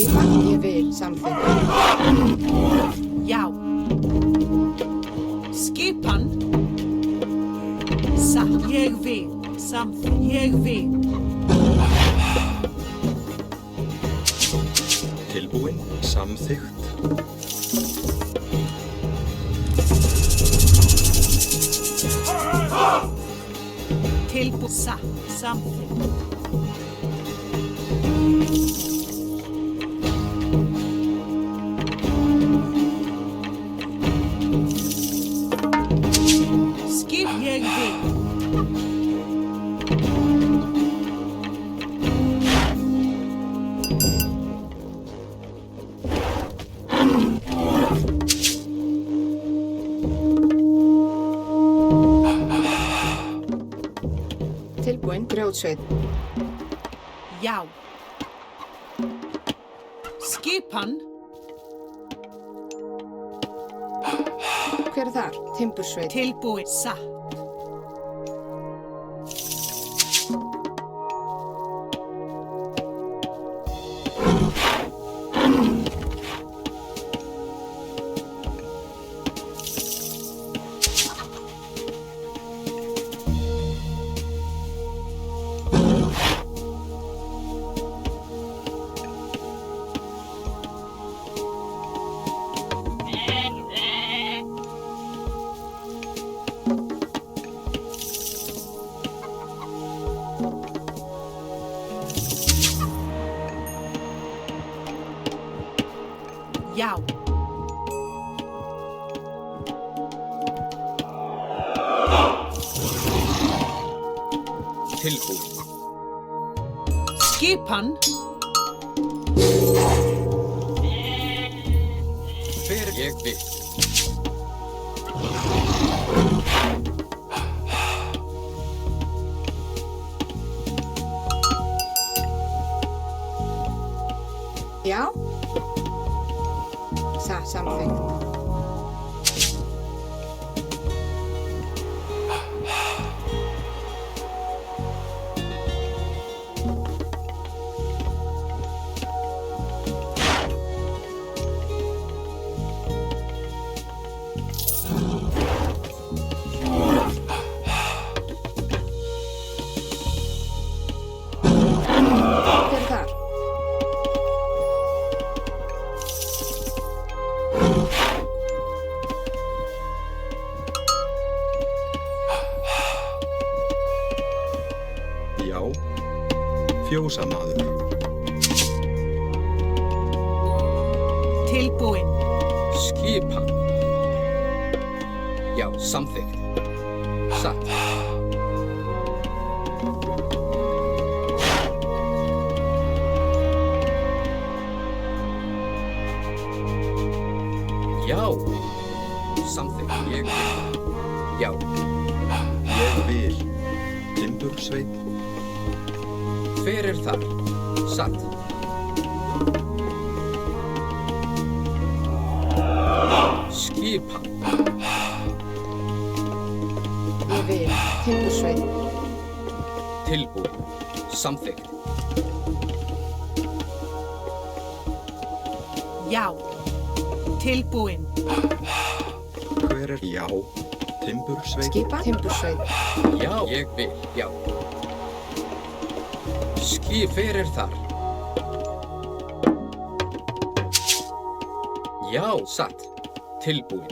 Skipa, ég vil, samþykkt. Já. Skipan. Satt. Ég vil, samþykkt. Ég vil. Tilbúin, samþykkt. Tilbúin, satt, samþykkt. Skip, ég vil. Tilbúin, grjótsveit. Já. Skipan. Hver er þar? Timbursveit. Tilbúin, satt. Já. Tilbúin. Skipan. Hver ég vil. Já. Samþykkt. Hver er þar? Já. Fjósamaður. Tilbúin. Skipan. Já, samþykkt. Satt. Já. Samþykkt. Ég vil. Já. Ég vil. Timbursveit. Hver er þar? Satt. Skipan. Ég vil, timbursveit. Tilbúin. Samþykkt. Já. Tilbúin. Hver er já? Timbursveit. Skipa, timbursveit. Já. Ég vil. Já. Hver er þar? Já. Satt. Tilbúin.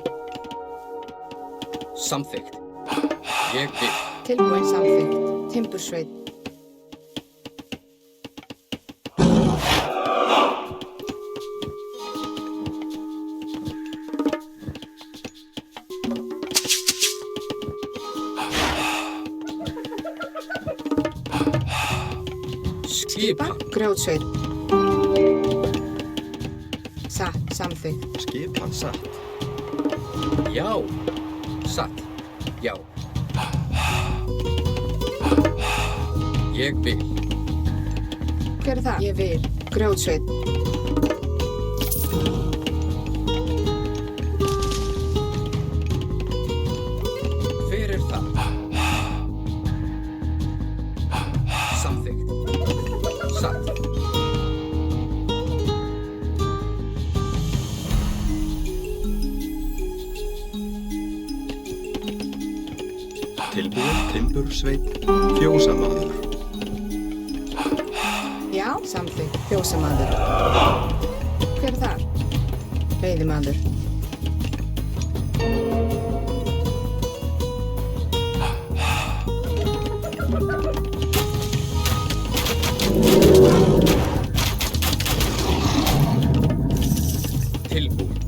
Samþykkt. Ég vil. Tilbúin, samþykkt. Timbursveit. Skipan. Grjótsveit. Samþykkt. Skipan satt. Já. Satt. Já. Ég vil. Hver er það? Ég vil. Grjótsveit. Hver er það? Samþykkt. Satt. Tilbúin. Timbursveit. Fjósamaður. Já, samþykkt. Fjósamaður. Hver er þar? Veiðimaður. Tilbúin.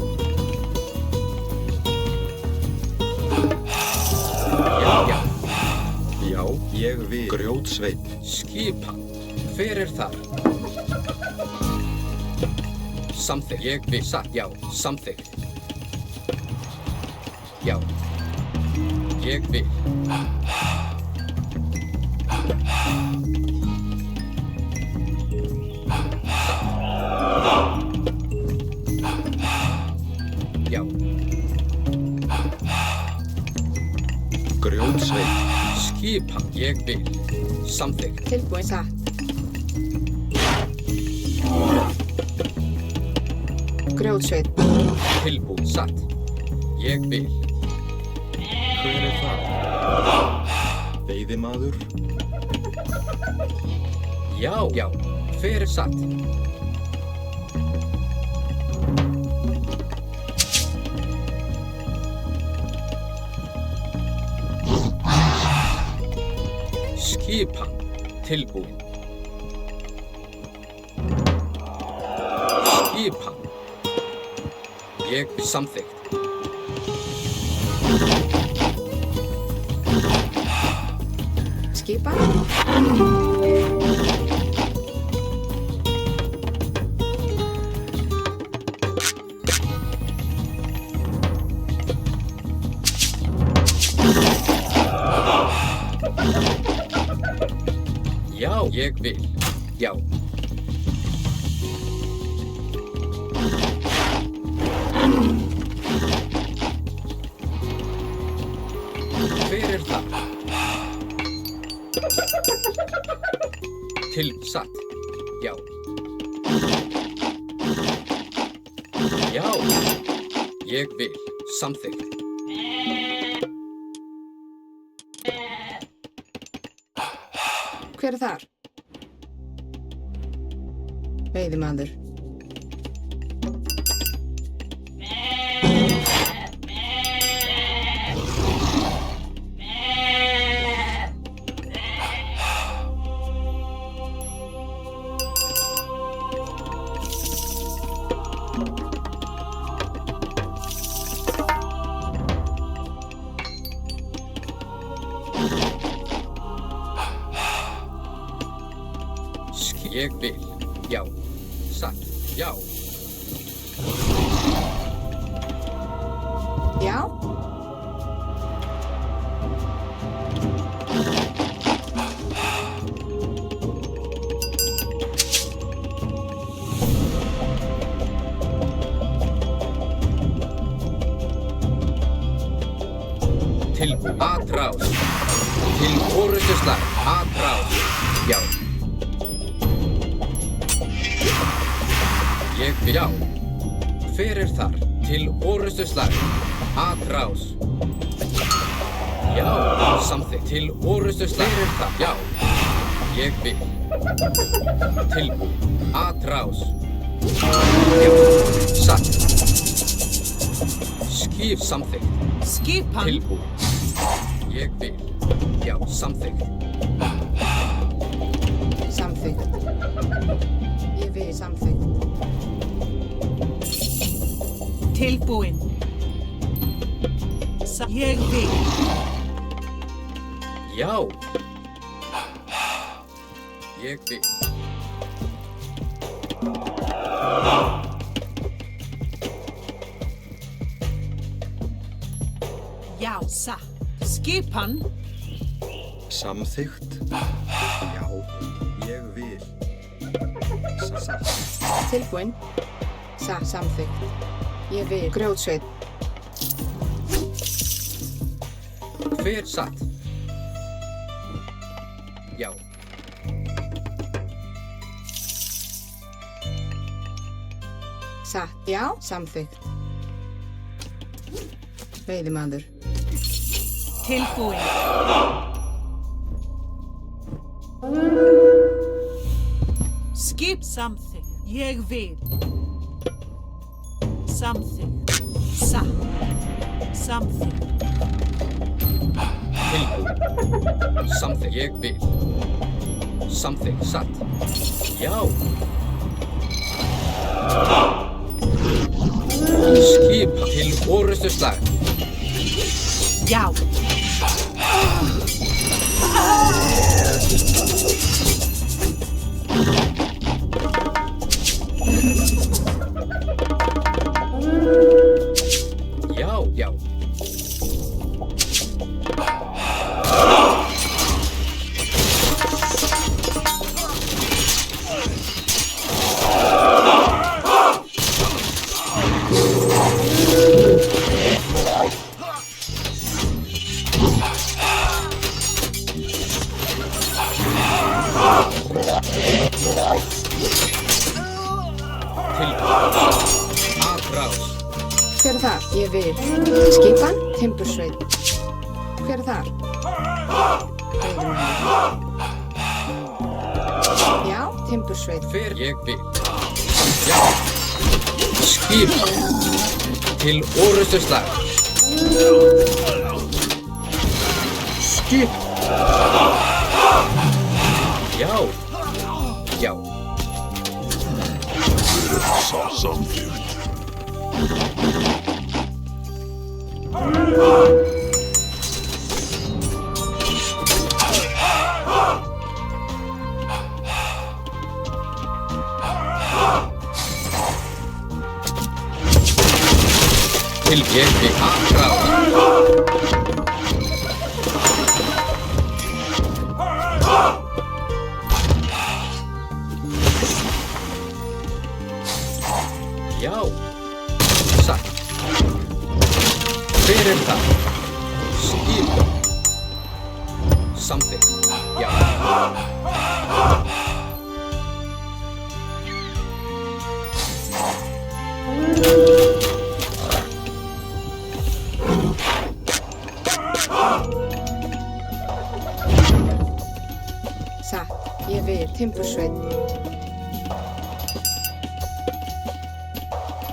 Já. Já, ég vil. Grjótsveit. Skipan. Hver er þar? Samþykkt. Ég vil. Satt. Já. Samþykkt. Já. Ég vil. Já. Grjótsveit. Skipan. Ég vil. Samþykkt. Tilbúin. Satt. Grjótsveit. Tilbúin. Satt. Ég vil. Hver er það? Veiðimaður. Já. Já. Hver er satt? Skipan. Tilbúin. Skipan. Ég vil. Samþykkt. Skipan. Já. Ég vil. Já. Hver er það? Til. Satt. Já. Já. Ég vil. Samþykkt. Hver er þar? Veiðimaður. Ég vil. Já. Satt. Já. Já. Tilbúin. Atrás. Til orustuslag. Atrás. Já. Ég vil. Já. Hver er þar? Til orustuslag. Atrás. Já. Samþykkt. Til orustuslag. Hver er þar? Já. Ég vil. Tilbúin. Atrás. Já. Satt. Skip. Samþykkt. Skipan. Tilbúin. Ég vil. Já. Samþykkt. Samþykkt. Ég vil. Samþykkt. Tilbúin. Ég vil. Já. Ég vil. Já, satt. Skipan. Samþykkt. Já, ég vil. Satt. Tilbúin. Satt. Samþykkt. Ég vil. Grjótsveit. Hver satt? Já. Satt. Já. Samþykkt. Veiðimaður. tilbúin. Skip samþykkt. Ég vil. Samþykkt. Satt. Samþykkt. Tilbúin. Samþykkt. Ég vil. Samþykkt. Satt. Já. Skip til orrustuslag. Já. Já, já. Hver er það? Ég vil. Skipan? Timbursveit. Hver er það? Já, Timbursveit. Hver ég vil. Já. Skip til orrustuslag. Skip. Já. Já. Samþykkt. Til ég vil aðráða. Já. Satt. Hver er það? Skipa. Samþykkt. Já. Satt. Ég vil. Timbursveit.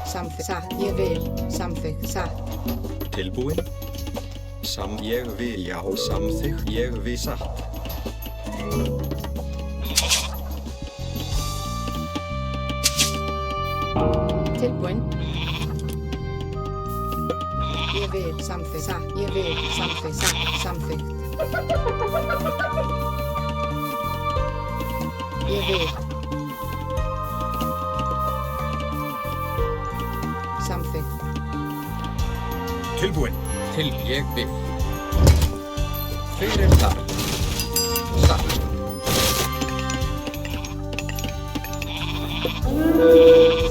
Samþykkt. Satt. Ég vil. Samþykkt. Satt. Tilbúin. Ég vil. Já. Samþykkt. Ég vil. Satt. Tilbúin. Ég vil. Samþykkt. Satt. Ég vil. Samþykkt. Satt. Samþykkt. Ég vil. Samþykkt. Tilbúin. Til ég vil. Hver er það? Satt.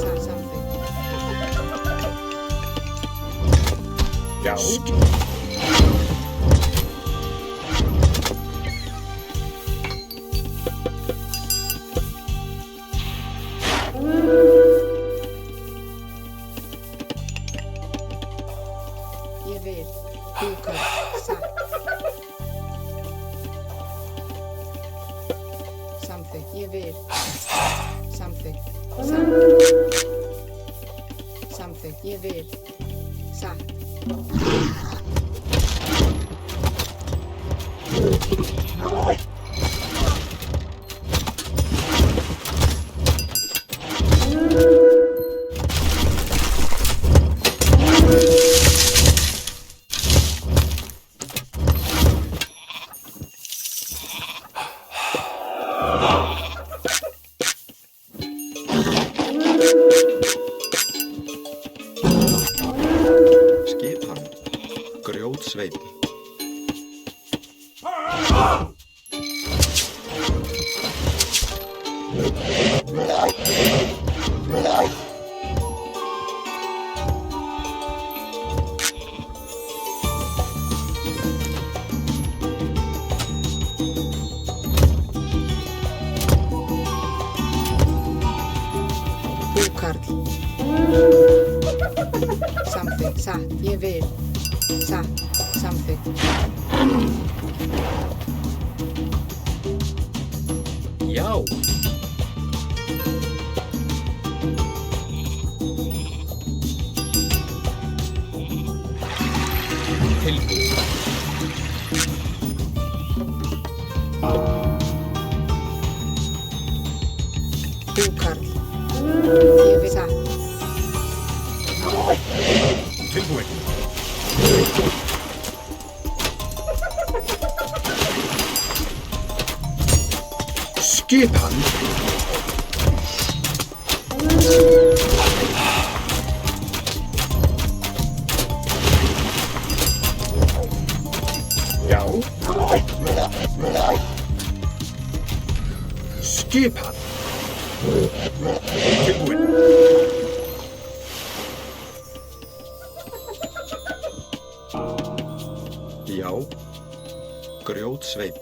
Satt. Samþykkt. Já. Ég vil. Búkar. Satt. Samþykkt. Ég vil. Samþykkt. Satt. Samþykkt. Ég vil. Satt. Skipan. Grjótsveinn. Búkarl. Samþykkt. Satt. Ég vil. Satt. Samþykkt. Já. Tilbúið. Þú, Karl. Ég vil satt. Tilbúinn. Skipan. Já. Skipan. Tilbúinn. Já. Grjótsveinn.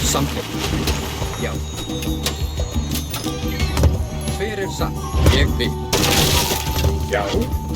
Samþykkt. Já. Hver er satt? Ég vil. Já.